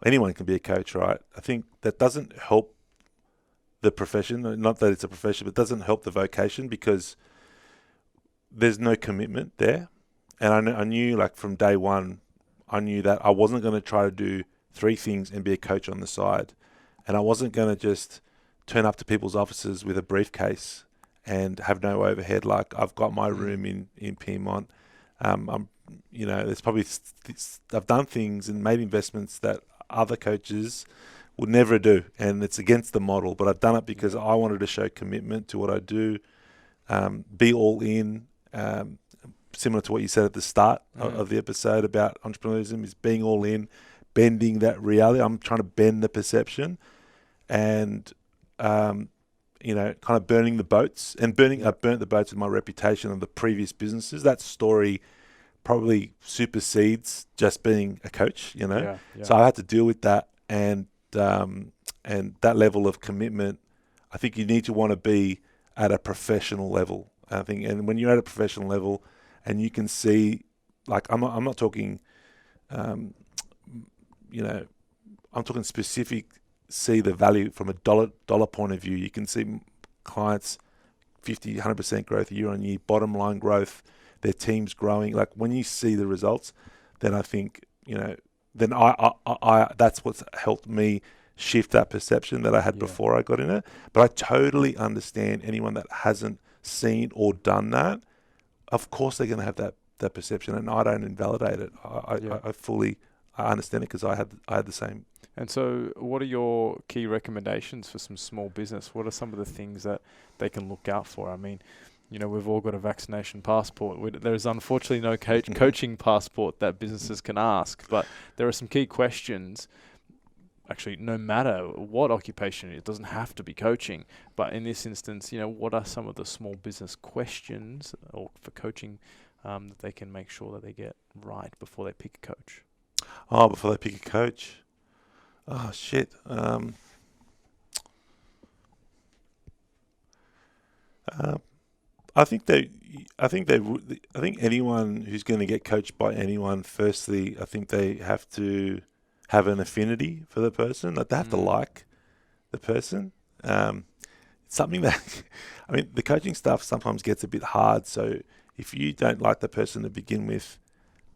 anyone can be a coach, right? I think that doesn't help the profession. Not that it's a profession, but it doesn't help the vocation, because there's no commitment there. And I knew from day one, I knew that I wasn't going to try to do 3 things and be a coach on the side. And I wasn't going to just turn up to people's offices with a briefcase and have no overhead. I've got my room in Piedmont. There's probably I've done things and made investments that other coaches would never do, and it's against the model. But I've done it because I wanted to show commitment to what I do, be all in. Similar to what you said at the start of the episode about entrepreneurialism, is being all in, bending that reality. I'm trying to bend the perception, and kind of burning the boats. And I burnt the boats with my reputation of the previous businesses. That story probably supersedes just being a coach, So I had to deal with that, and that level of commitment. I think you need to want to be at a professional level. I think, and when you're at a professional level, and you can see, I'm not talking, I'm talking specific. See the value from a dollar point of view. You can see clients 50, 100% growth year on year, bottom line growth, their teams growing. When you see the results, then I think, then I that's what's helped me shift that perception that I had before I got in it. But I totally understand anyone that hasn't seen or done that. Of course they're going to have that perception, and I don't invalidate it. I fully understand it, because I had the same. And so what are your key recommendations for some small business? What are some of the things that they can look out for? I mean, we've all got a vaccination passport. There's unfortunately no coaching passport that businesses can ask, but there are some key questions. Actually, no matter what occupation it doesn't have to be coaching. But in this instance, what are some of the small business questions or for coaching that they can make sure that they get right before they pick a coach? Oh, before they pick a coach. Oh, shit. I think I think anyone who's going to get coached by anyone, firstly, I think they have to have an affinity for the person. Like they have to like the person. It's something that, I mean, the coaching stuff sometimes gets a bit hard. So if you don't like the person to begin with,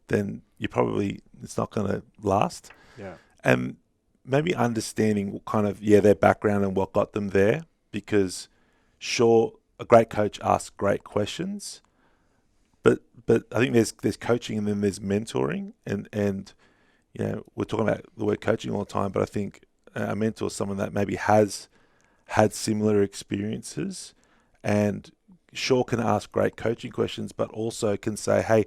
then it's not going to last. Yeah. And maybe understanding what kind of, their background and what got them there, because sure, a great coach asks great questions, but I think there's coaching and then there's mentoring, and we're talking about the word coaching all the time, but I think a mentor is someone that maybe has had similar experiences and sure can ask great coaching questions, but also can say, hey,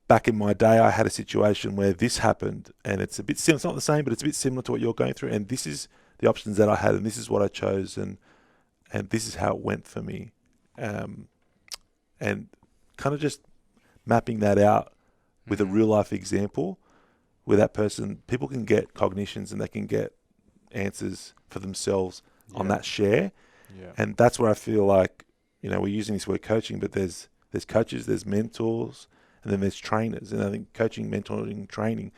back in my day, I had a situation where this happened, and it's a bit similar. It's not the same, but it's a bit similar to what you're going through. And this is the options that I had, and this is what I chose, and this is how it went for me. And kind of just mapping that out with a real life example, where that person, people can get cognitions and they can get answers for themselves on that share. Yeah. And that's where I feel like, we're using this word coaching, but there's coaches, there's mentors, and then there's trainers. And I think coaching, mentoring, training,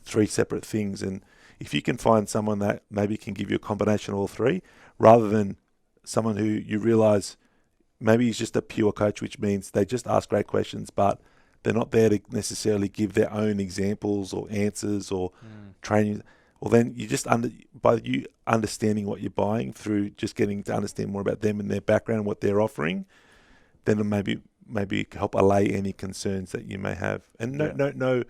3 separate things. And if you can find someone that maybe can give you a combination of all 3, rather than someone who you realize maybe he's just a pure coach, which means they just ask great questions, but they're not there to necessarily give their own examples or answers or training. Well, then you just by you understanding what you're buying through just getting to understand more about them and their background, what they're offering, then it'll maybe help allay any concerns that you may have. And no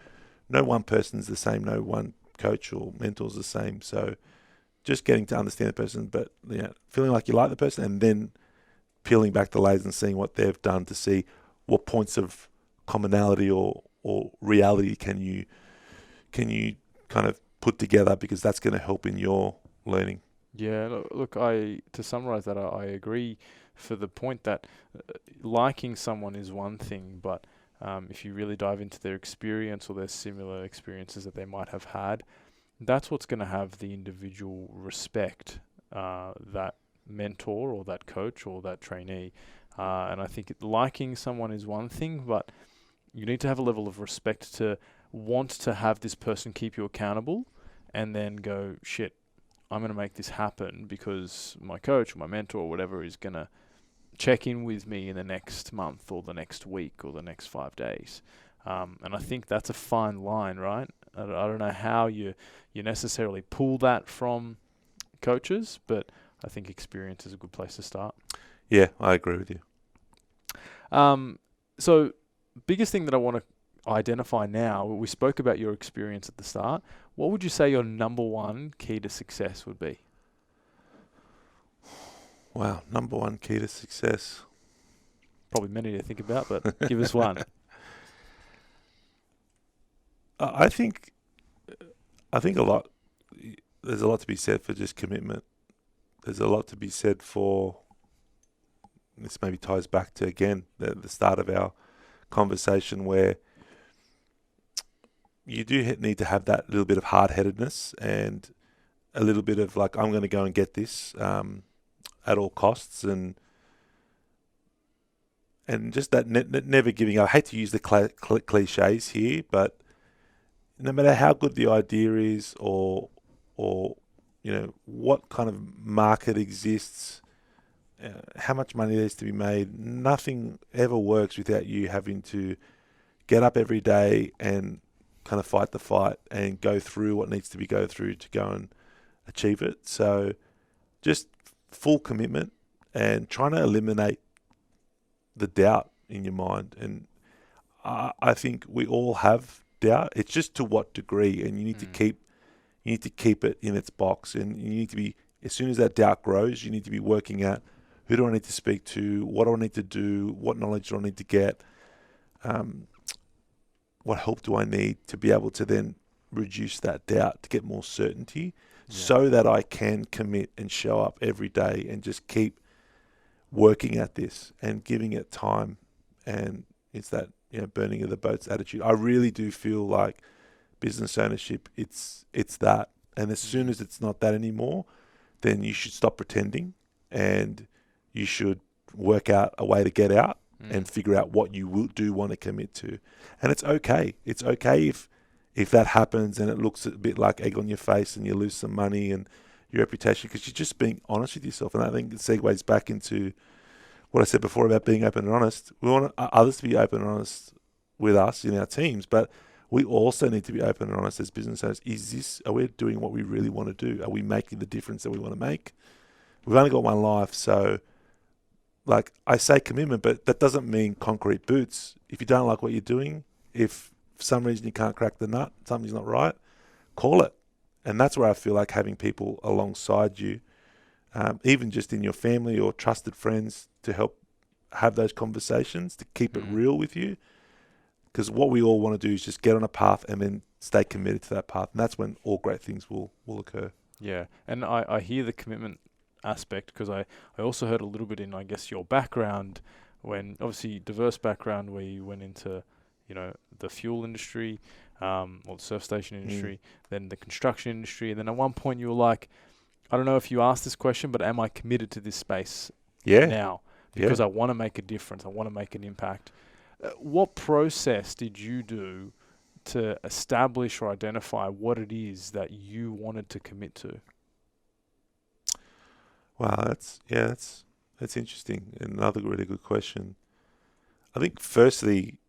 one person's the same, no one coach or mentor's the same. So just getting to understand the person, but feeling like you like the person, and then peeling back the layers and seeing what they've done to see what points of commonality or reality can you kind of put together, because that's going to help in your learning. Yeah, look, to summarize that, I agree for the point that liking someone is one thing, but if you really dive into their experience or their similar experiences that they might have had, that's what's going to have the individual respect that mentor or that coach or that trainee. And I think liking someone is one thing, but you need to have a level of respect to want to have this person keep you accountable, and then go, shit, I'm going to make this happen because my coach or my mentor or whatever is going to check in with me in the next month or the next week or the next 5 days. And I think that's a fine line, right? I don't know how you necessarily pull that from coaches, but I think experience is a good place to start. Yeah, I agree with you. So biggest thing that I want to identify now, we spoke about your experience at the start. What would you say your number one key to success would be? Wow, number one key to success. Probably many to think about, but give us one. I think there's a lot to be said for just commitment. There's a lot to be said for, this maybe ties back to, again, the start of our conversation, where you do need to have that little bit of hard-headedness and a little bit of like, I'm going to go and get this at all costs, and just that never giving up. I hate to use the cliches here, but no matter how good the idea is, or what kind of market exists, how much money there's to be made, nothing ever works without you having to get up every day and kind of fight the fight and go through what needs to be go through to go and achieve it. So just full commitment and trying to eliminate the doubt in your mind. And I think we all have doubt. It's just to what degree, and you need to keep it in its box, and you need to be, as soon as that doubt grows, you need to be working at, who do I need to speak to? What do I need to do? What knowledge do I need to get? What help do I need to be able to then reduce that doubt, to get more certainty, so that I can commit and show up every day and just keep working at this and giving it time. And it's that, burning of the boats attitude. I really do feel like business ownership, it's that. And as soon as it's not that anymore, then you should stop pretending, and you should work out a way to get out and figure out what you do want to commit to. And it's okay. It's okay if that happens and it looks a bit like egg on your face and you lose some money and your reputation, because you're just being honest with yourself. And I think it segues back into what I said before about being open and honest. We want others to be open and honest with us in our teams, but we also need to be open and honest as business owners. Are we doing what we really want to do? Are we making the difference that we want to make? We've only got one life, so like I say commitment, but that doesn't mean concrete boots. If you don't like what you're doing, if for some reason you can't crack the nut, something's not right, call it. And that's where I feel like having people alongside you, even just in your family or trusted friends, to help have those conversations, to keep it real with you. Because what we all want to do is just get on a path and then stay committed to that path. And that's when all great things will occur. Yeah. And I hear the commitment aspect, because I also heard a little bit in, I guess, your background, when obviously diverse background, where you went into, the fuel industry, or the surf station industry, then the construction industry. And then at one point you were like, I don't know if you asked this question, but am I committed to this space now? Because I want to make a difference. I want to make an impact. What process did you do to establish or identify what it is that you wanted to commit to? Wow, that's interesting. And another really good question. I think firstly,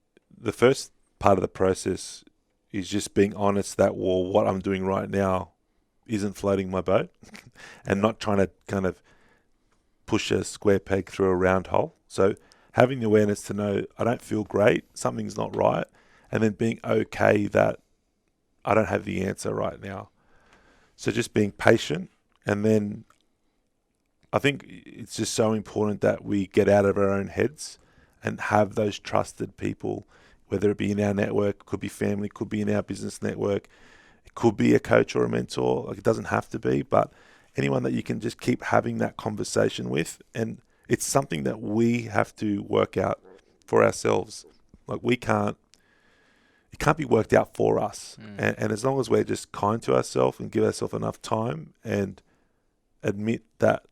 the first part of the process is just being honest that, well, what I'm doing right now isn't floating my boat, and not trying to kind of push a square peg through a round hole. So having the awareness to know I don't feel great, something's not right, and then being okay that I don't have the answer right now. So just being patient. And then I think it's just so important that we get out of our own heads and have those trusted people, whether it be in our network, could be family, could be in our business network, it could be a coach or a mentor. Like, it doesn't have to be, but anyone that you can just keep having that conversation with. And it's something that we have to work out for ourselves. Like, it can't be worked out for us. And as long as we're just kind to ourselves and give ourselves enough time and admit that,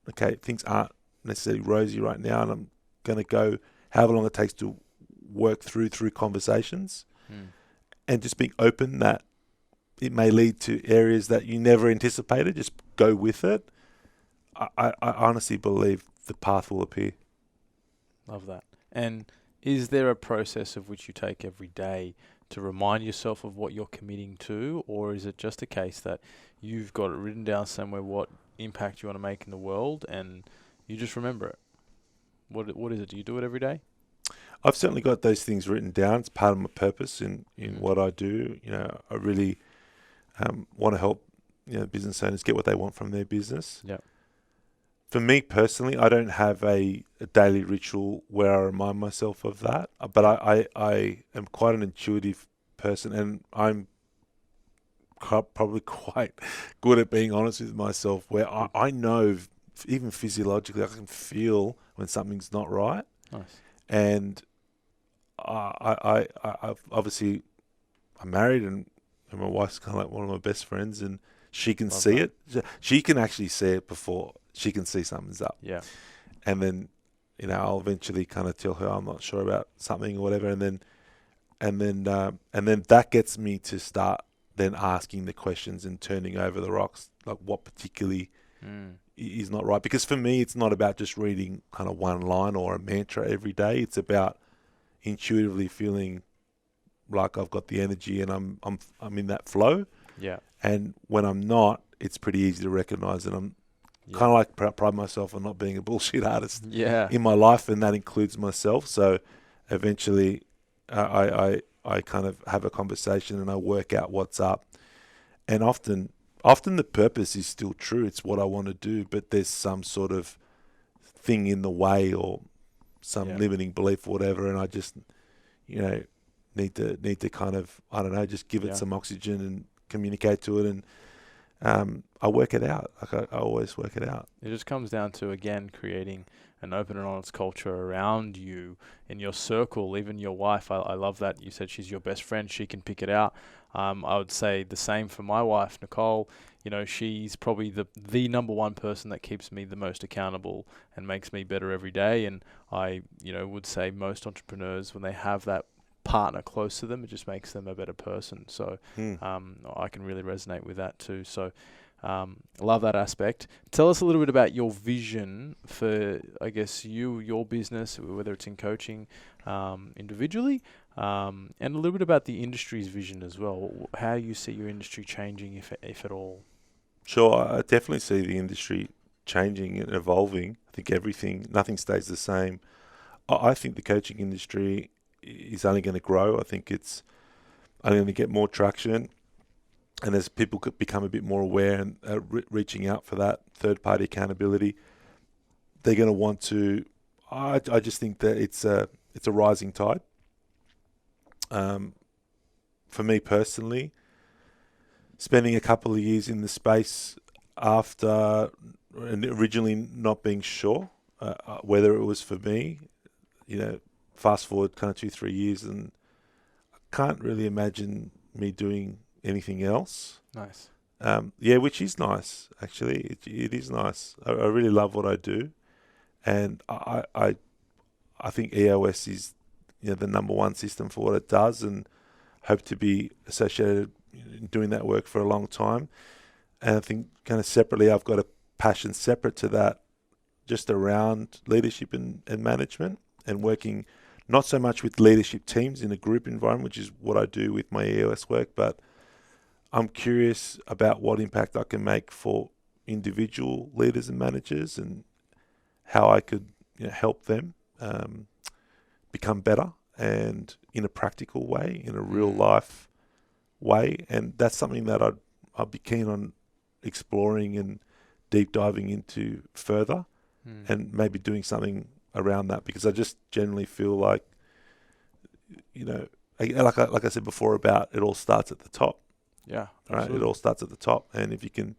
okay, things aren't necessarily rosy right now, and I'm going to go however long it takes to work through conversations, and just being open that it may lead to areas that you never anticipated. Just go with it. I honestly believe the path will appear. Love that. And is there a process of which you take every day to remind yourself of what you're committing to, or is it just a case that you've got it written down somewhere what impact you want to make in the world and you just remember it? What is it? Do you do it every day? I've certainly got those things written down. It's part of my purpose in what I do. I really want to help business owners get what they want from their business. Yeah. For me personally, I don't have a daily ritual where I remind myself of that, but I am quite an intuitive person, and I'm probably quite good at being honest with myself, where I know, even physiologically, I can feel when something's not right. Nice. And I obviously, I'm married, and my wife's kind of like one of my best friends, and she can see it. She can actually see it before she can see something's up. Yeah. And then, I'll eventually kind of tell her I'm not sure about something or whatever, and then that gets me to start then asking the questions and turning over the rocks, like what particularly is not right. Because for me, it's not about just reading kind of one line or a mantra every day. It's about intuitively feeling like I've got the energy and I'm in that flow. Yeah. And when I'm not, it's pretty easy to recognize that I'm kind of like pride myself on not being a bullshit artist in my life, and that includes myself. So eventually I kind of have a conversation and I work out what's up. And often the purpose is still true. It's what I want to do, but there's some sort of thing in the way or some limiting belief or whatever. And I just, need to kind of, I don't know, just give it some oxygen and communicate to it. And I work it out. Like I always work it out. It just comes down to, again, creating an open and honest culture around you, in your circle, even your wife. I love that you said she's your best friend. She can pick it out. I would say the same for my wife, Nicole. You know, she's probably the number one person that keeps me the most accountable and makes me better every day. And I, would say most entrepreneurs, when they have that partner close to them, it just makes them a better person. So I can really resonate with that too. So love that aspect. Tell us a little bit about your vision for, I guess, your business, whether it's in coaching individually, and a little bit about the industry's vision as well. How you see your industry changing, if at all. Sure, I definitely see the industry changing and evolving. I think nothing stays the same. I think the coaching industry is only going to grow. I think it's only going to get more traction. And as people could become a bit more aware and reaching out for that third-party accountability, they're going to want to. I just think that it's a rising tide. For me personally, spending a couple of years in the space after and originally not being sure whether it was for me, fast forward kind of 2-3 years, and I can't really imagine me doing anything else. Nice. Which is nice, actually. It is nice. I really love what I do. And I think EOS is the number one system for what it does, and hope to be associated in doing that work for a long time. And I think kind of separately, I've got a passion separate to that just around leadership and management, and working not so much with leadership teams in a group environment, which is what I do with my EOS work, but I'm curious about what impact I can make for individual leaders and managers, and how I could help them become better, and in a practical way, in a real life way. And that's something that I'd be keen on exploring and deep diving into further, and maybe doing something around that, because I just generally feel like, like I said before about it all starts at the top. Yeah, right. It all starts at the top, and if you can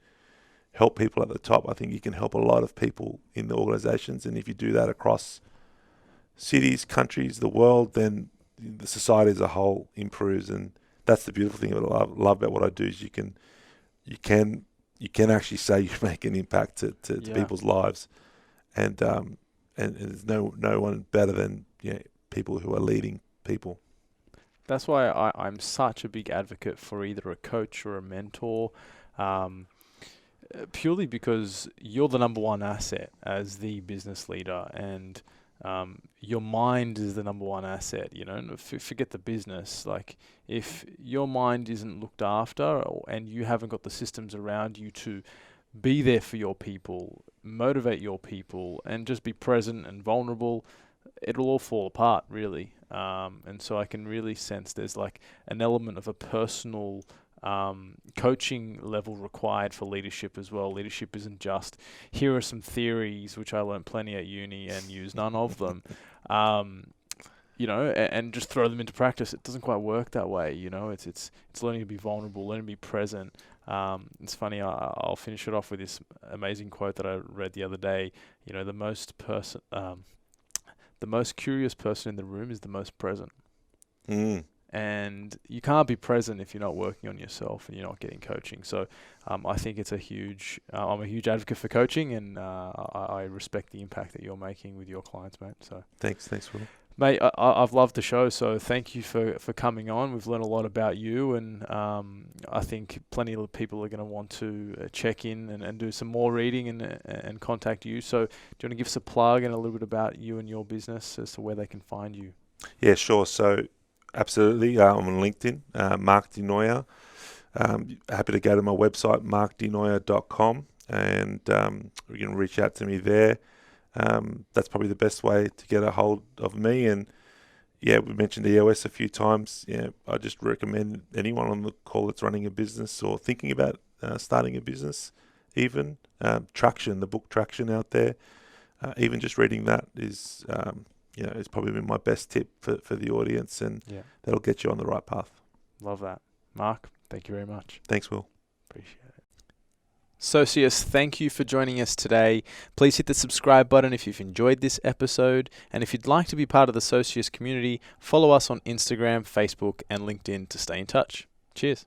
help people at the top, I think you can help a lot of people in the organizations. And if you do that across cities, countries, the world, then the society as a whole improves. And that's the beautiful thing that I love about what I do, is you can actually say you make an impact to people's lives, and there's no one better than people who are leading people. That's why I'm such a big advocate for either a coach or a mentor, purely because you're the number one asset as the business leader, and your mind is the number one asset. Forget the business. Like, if your mind isn't looked after, and you haven't got the systems around you to be there for your people, motivate your people, and just be present and vulnerable, it'll all fall apart, really. And so I can really sense there's like an element of a personal coaching level required for leadership as well. Leadership isn't just, here are some theories, which I learned plenty at uni and use none of them, and just throw them into practice. It doesn't quite work that way. It's learning to be vulnerable, learning to be present. It's funny, I'll finish it off with this amazing quote that I read the other day. The most curious person in the room is the most present. And you can't be present if you're not working on yourself and you're not getting coaching. So I think it's I'm a huge advocate for coaching, and I respect the impact that you're making with your clients, mate. So Thanks, Will. Mate, I've loved the show, so thank you for coming on. We've learned a lot about you, and I think plenty of people are going to want to check in and do some more reading and contact you. So do you want to give us a plug and a little bit about you and your business as to where they can find you? Yeah, sure. So absolutely, I'm on LinkedIn, Mark Noia. Happy to go to my website, markdenoia.com, and you can reach out to me there. That's probably the best way to get a hold of me. And we mentioned EOS a few times. I just recommend anyone on the call that's running a business or thinking about starting a business, even Traction, the book Traction out there. Even just reading that is, it's probably been my best tip for the audience, and that'll get you on the right path. Love that. Mark, thank you very much. Thanks, Will. Appreciate it. Socius, thank you for joining us today. Please hit the subscribe button if you've enjoyed this episode. And if you'd like to be part of the Socius community, follow us on Instagram, Facebook, and LinkedIn to stay in touch. Cheers.